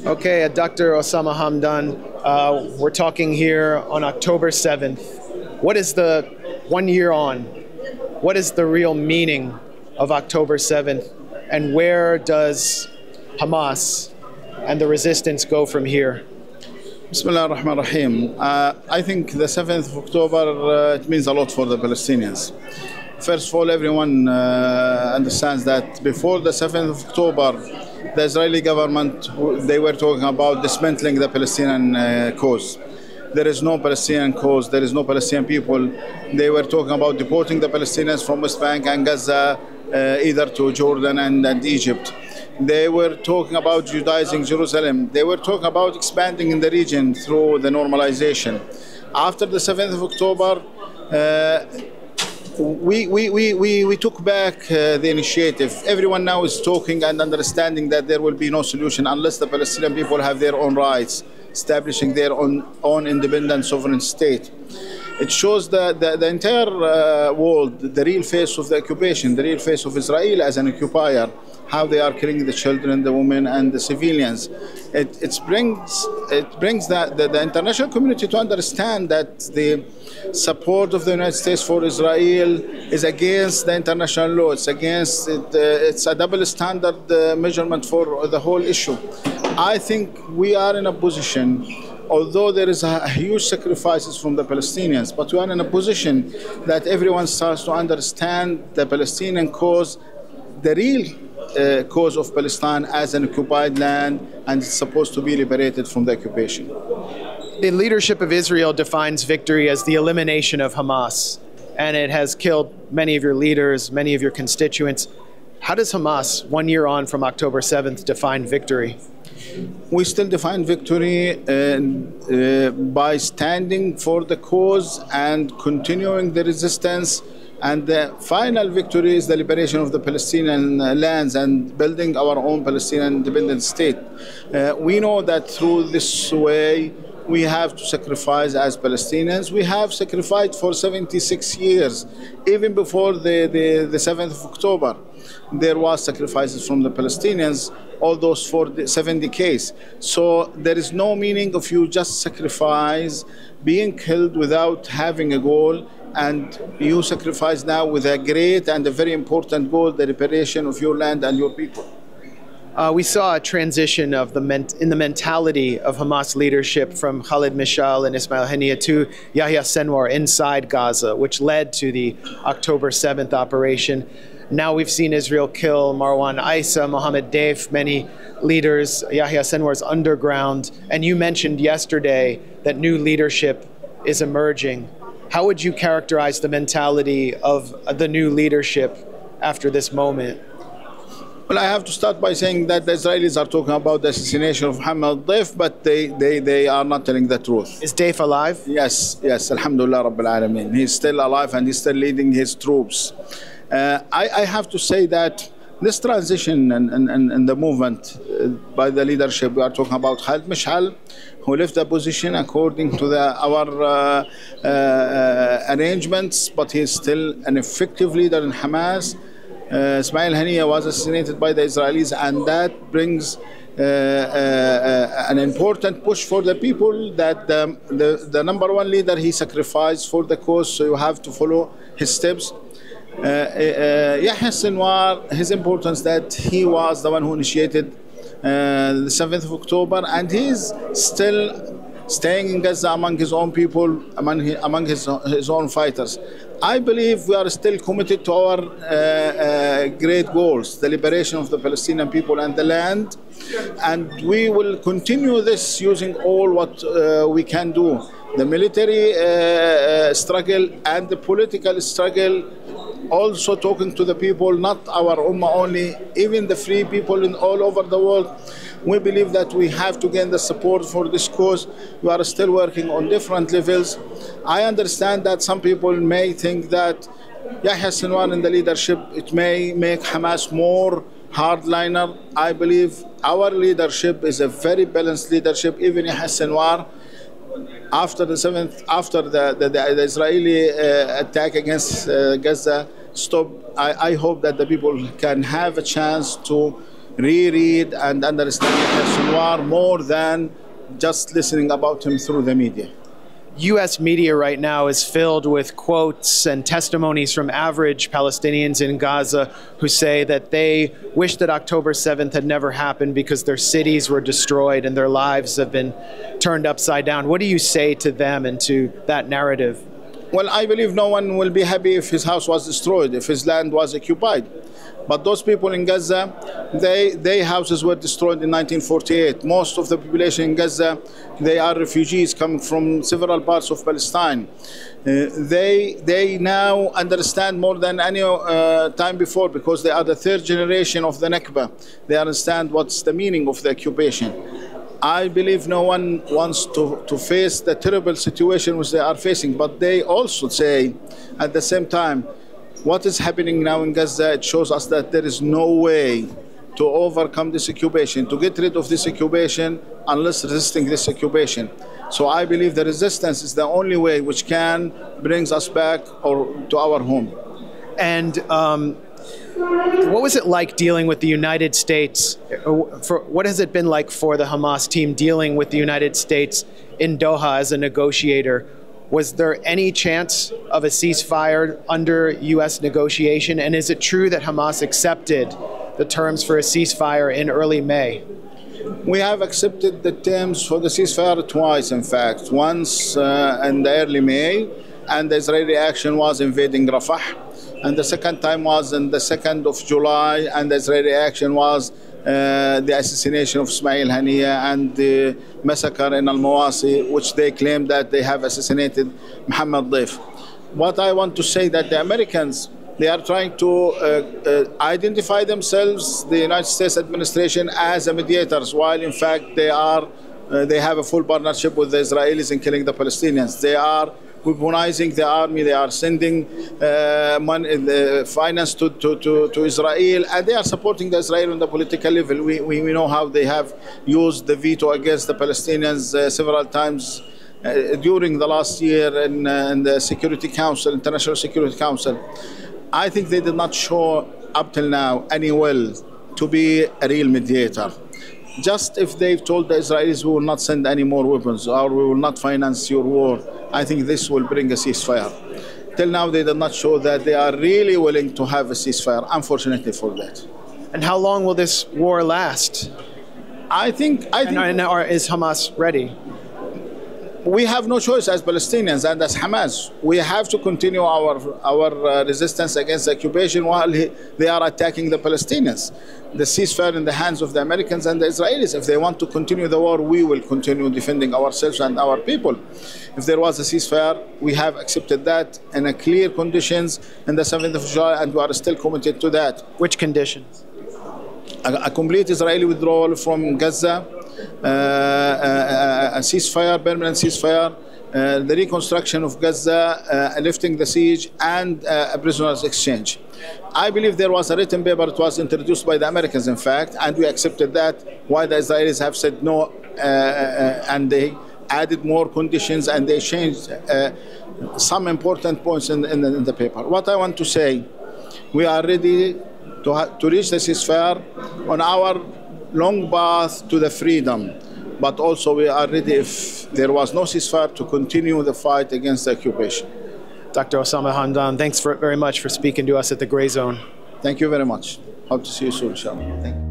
Okay, Dr. Osama Hamdan, we're talking here on October 7th. What is the 1 year on? What is the real meaning of October 7th? And where does Hamas and the resistance go from here? Bismillah ar-Rahman ar-Rahim. I think the 7th of October, it means a lot for the Palestinians. First of all, everyone understands that before the 7th of October, the Israeli government, they were talking about dismantling the Palestinian cause. There is no Palestinian cause, there is no Palestinian people. They were talking about deporting the Palestinians from West Bank and Gaza, either to Jordan and Egypt. They were talking about Judaizing Jerusalem. They were talking about expanding in the region through the normalization. After the 7th of October, we took back the initiative. Everyone now is talking and understanding that there will be no solution unless the Palestinian people have their own rights, establishing their own independent sovereign state. It shows the entire world, the real face of the occupation, the real face of Israel as an occupier, how they are killing the children, the women, and the civilians. It brings the international community to understand that the support of the United States for Israel is against the international law. It's against it's a double standard measurement for the whole issue. I think we are in a position, although there is a huge sacrifices from the Palestinians, but we are in a position that everyone starts to understand the Palestinian cause, the real cause of Palestine as an occupied land, and it's supposed to be liberated from the occupation. The leadership of Israel defines victory as the elimination of Hamas, and it has killed many of your leaders, many of your constituents. How does Hamas, 1 year on from October 7th, define victory? We still define victory by standing for the cause and continuing the resistance. And the final victory is the liberation of the Palestinian lands and building our own Palestinian independent state. We know that through this way, we have to sacrifice as Palestinians. We have sacrificed for 76 years. Even before the 7th of October, there was sacrifices from the Palestinians, all those for 7 decades. So there is no meaning of you just sacrifice, being killed without having a goal, and you sacrifice now with a great and a very important goal, the liberation of your land and your people. We saw a transition of in the mentality of Hamas leadership from Khalid Mishal and Ismail Haniyeh to Yahya Sinwar inside Gaza, which led to the October 7th operation. Now we've seen Israel kill Marwan Issa, Mohammed Deif, many leaders. Yahya Sinwar's underground. And you mentioned yesterday that new leadership is emerging. How would you characterize the mentality of the new leadership after this moment? Well, I have to start by saying that the Israelis are talking about the assassination of Mohammed Deif, but they are not telling the truth. Is Deif alive? Yes, Alhamdulillah Rabbil Alameen. He's still alive and he's still leading his troops. I have to say that this transition and the movement by the leadership, we are talking about Khalid Mishal, who left the position according to our arrangements, but he is still an effective leader in Hamas. Ismail Haniyeh was assassinated by the Israelis, and that brings an important push for the people that the number one leader, he sacrificed for the cause, so you have to follow his steps. Yahya Sinwar, his importance that he was the one who initiated the 7th of October, and he's still staying in Gaza among his own people, among his own fighters. I believe we are still committed to our great goals, the liberation of the Palestinian people and the land, and we will continue this using all what we can do. The military struggle and the political struggle, also talking to the people, not our Ummah only, even the free people in all over the world. We believe that we have to gain the support for this cause. We are still working on different levels. I understand that some people may think that Yahya Sinwar in the leadership, it may make Hamas more hardliner. I believe our leadership is a very balanced leadership. Even Yahya Sinwar, after the Israeli attack against Gaza stopped, I hope that the people can have a chance to reread and understand Yahya Sinwar more than just listening about him through the media. U.S. media right now is filled with quotes and testimonies from average Palestinians in Gaza who say that they wish that October 7th had never happened because their cities were destroyed and their lives have been turned upside down. What do you say to them and to that narrative? Well, I believe no one will be happy if his house was destroyed, if his land was occupied. But those people in Gaza, their houses were destroyed in 1948. Most of the population in Gaza, they are refugees coming from several parts of Palestine. They now understand more than any time before because they are the third generation of the Nakba. They understand what's the meaning of the occupation. I believe no one wants to face the terrible situation which they are facing, but they also say at the same time, what is happening now in Gaza, it shows us that there is no way to overcome this occupation, to get rid of this occupation unless resisting this occupation. So I believe the resistance is the only way which can bring us back to our home. And what was it like dealing with the United States? What has it been like for the Hamas team dealing with the United States in Doha as a negotiator? Was there any chance of a ceasefire under U.S. negotiation? And is it true that Hamas accepted the terms for a ceasefire in early May? We have accepted the terms for the ceasefire twice, in fact. Once in the early May, and the Israeli action was invading Rafah. And the second time was on the 2nd of July, and the Israeli action was the assassination of Ismail Haniyeh and the massacre in Al-Mawasi, which they claim that they have assassinated Mohammed Deif. What I want to say that the Americans, they are trying to identify themselves, the United States administration, as a mediators, while in fact they have a full partnership with the Israelis in killing the Palestinians. They are weaponizing the army, they are sending money, finance to Israel, and they are supporting the Israel on the political level. We know how they have used the veto against the Palestinians several times during the last year in the Security Council, International Security Council. I think they did not show up till now any will to be a real mediator. Just if they've told the Israelis, we will not send any more weapons or we will not finance your war, I think this will bring a ceasefire. Till now, they did not show that they are really willing to have a ceasefire, unfortunately for that. And how long will this war last? I think is Hamas ready? We have no choice as Palestinians and as Hamas. We have to continue our resistance against the occupation while they are attacking the Palestinians. The ceasefire in the hands of the Americans and the Israelis. If they want to continue the war, we will continue defending ourselves and our people. If there was a ceasefire, we have accepted that in a clear conditions in the 7th of July, and we are still committed to that. Which conditions? A complete Israeli withdrawal from Gaza, a ceasefire, permanent ceasefire, the reconstruction of Gaza, lifting the siege, and a prisoners exchange. I believe there was a written paper, it was introduced by the Americans, in fact, and we accepted that, while the Israelis have said no, and they added more conditions and they changed some important points in the paper. What I want to say, we are ready to reach the ceasefire on our long path to the freedom, but also we are ready, if there was no ceasefire, to continue the fight against the occupation. Dr. Osama Hamdan, thanks very much for speaking to us at the Grayzone. Thank you very much. Hope to see you soon, inshallah. Thank you.